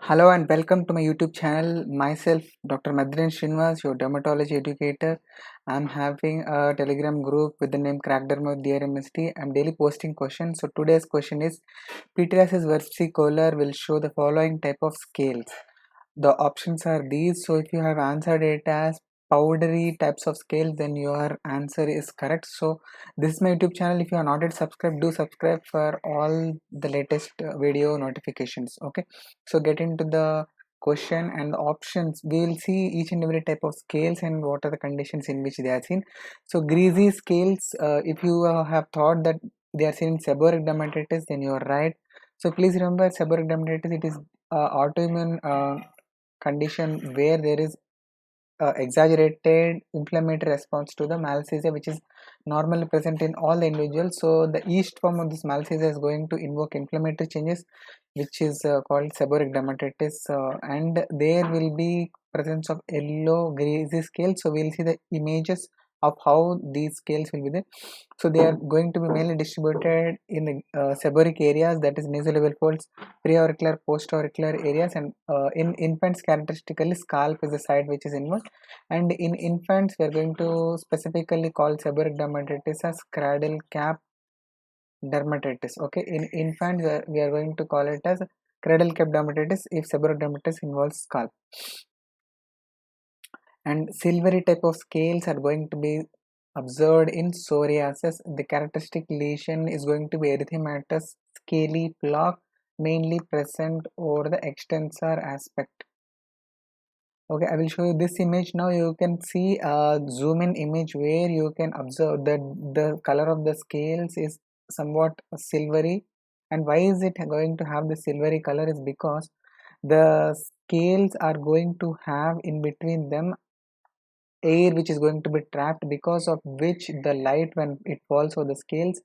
Hello and welcome to my YouTube channel. Myself, Dr. Madrin Srinivas, your dermatology educator. I'm having a Telegram group with the name Crack Derma Dear MST. I'm daily posting questions. So today's question is: pityriasis versicolor will show the following type of scales. The options are these. So if you have answered it as powdery types of scale, then your answer is correct. So this is my YouTube channel. If you are not yet subscribed, do subscribe for all the latest video notifications. Okay, so get into the question and the options. We will see each and every type of scales and what are the conditions in which they are seen. So greasy scales, if you have thought that they are seen in seborrheic dermatitis, then you are right. So please remember, seborrheic dermatitis, it is autoimmune condition where there is exaggerated inflammatory response to the malassezia, which is normally present in all the individuals. So the yeast form of this malassezia is going to invoke inflammatory changes, which is called seborrheic dermatitis, and there will be presence of yellow greasy scales. So we'll see the images of how these scales will be there. So they are going to be mainly distributed in the seborrheic areas, that is nasolabial folds, preauricular, postauricular areas, and in infants characteristically scalp is the side which is involved, and in infants we are going to specifically call seborrheic dermatitis as cradle cap dermatitis. Okay, in infants we are going to call it as cradle cap dermatitis if seborrheic dermatitis involves scalp. And silvery type of scales are going to be observed in psoriasis. The characteristic lesion is going to be erythematous scaly plaque, mainly present over the extensor aspect. Okay, I will show you this image now. You can see a zoom in image where you can observe that the color of the scales is somewhat silvery. And why is it going to have the silvery color is because the scales are going to have in between them air which is going to be trapped, because of which the light when it falls over the scales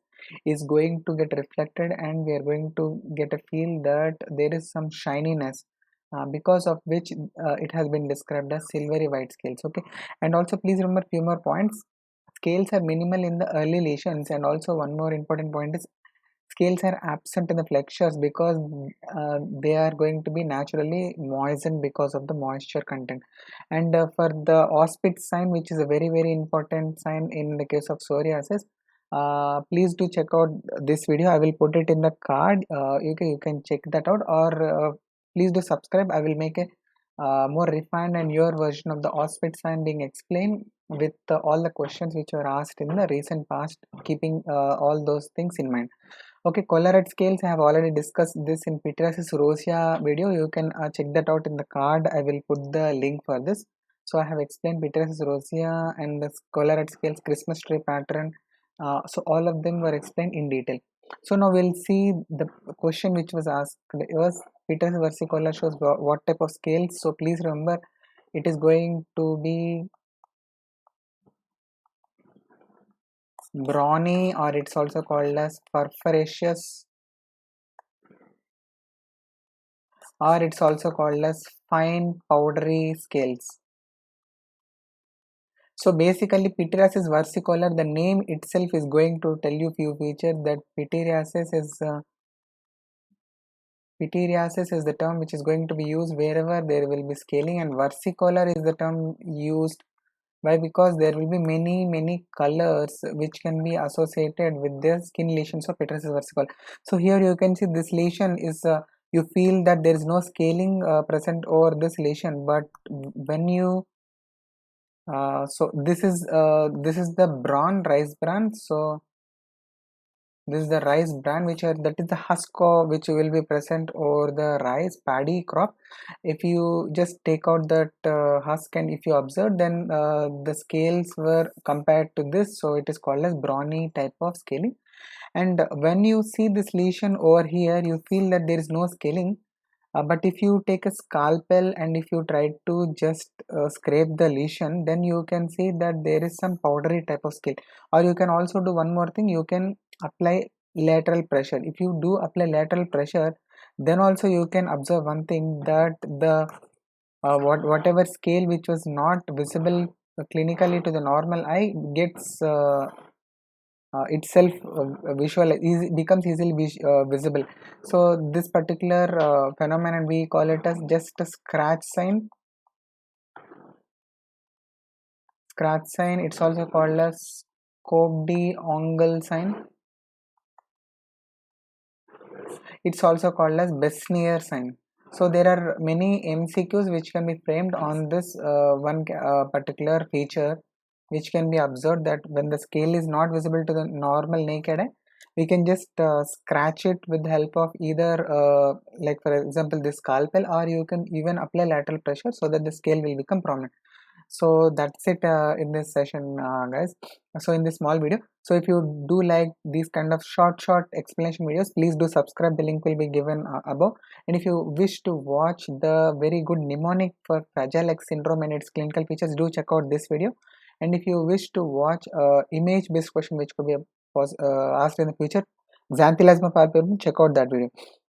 is going to get reflected, and we are going to get a feel that there is some shininess, because of which it has been described as silvery white scales. Okay, and also please remember few more points. Scales are minimal in the early lesions, and also one more important point is scales are absent in the flexures because they are going to be naturally moistened because of the moisture content. And for the auspit sign, which is a very important sign in the case of psoriasis, please do check out this video. I will put it in the card. You can check that out, or please do subscribe. I will make a more refined and your version of the auspit sign being explained with all the questions which were asked in the recent past, keeping all those things in mind. Okay, Collarite scales, I have already discussed this in pityriasis rosea video. You can check that out in the card. I will put the link for this. So I have explained pityriasis rosea and the Collarite scales Christmas tree pattern. So all of them were explained in detail. So now we'll see the question which was asked. It was pityriasis versicolor shows what type of scales. So please remember, it is going to be brawny, or it's also called as purpuraceous, or it's also called as fine powdery scales. So basically pityriasis versicolor, the name itself is going to tell you few features, that pityriasis is the term which is going to be used wherever there will be scaling, and versicolor is the term used. Why? Because there will be many colors which can be associated with the skin lesions of pityriasis versicolor. So here you can see this lesion is you feel that there is no scaling present over this lesion, but when you so this is the bran, rice bran. So this is the rice bran, which are, that is the husk which will be present over the rice paddy crop. If you just take out that husk and if you observe, then the scales were compared to this, so it is called as brawny type of scaling. And when you see this lesion over here, you feel that there is no scaling, but if you take a scalpel and if you try to just scrape the lesion, then you can see that there is some powdery type of scale. Or you can also do one more thing, you can apply lateral pressure. If you do apply lateral pressure, then also you can observe one thing, that the whatever scale which was not visible clinically to the normal eye gets itself becomes easily visible. So this particular phenomenon we call it as just a scratch sign. Scratch sign, it's also called as Cobb-de-Ongle sign. It's also called as Besnier sign. So there are many MCQs which can be framed on this one particular feature, which can be observed that when the scale is not visible to the normal naked eye, we can just scratch it with the help of either like for example this scalpel, or you can even apply lateral pressure so that the scale will become prominent. So that's it in this session, guys. So in this small video, so if you do like these kind of short explanation videos, please do subscribe. The link will be given above. And if you wish to watch the very good mnemonic for Fragile X syndrome and its clinical features, do check out this video. And if you wish to watch image based question which could be asked in the future, xanthelasma palpebral, check out that video.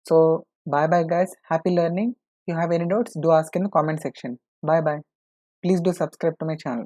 So bye bye guys, happy learning. If you have any doubts, do ask in the comment section. Bye bye. Please do subscribe to my channel.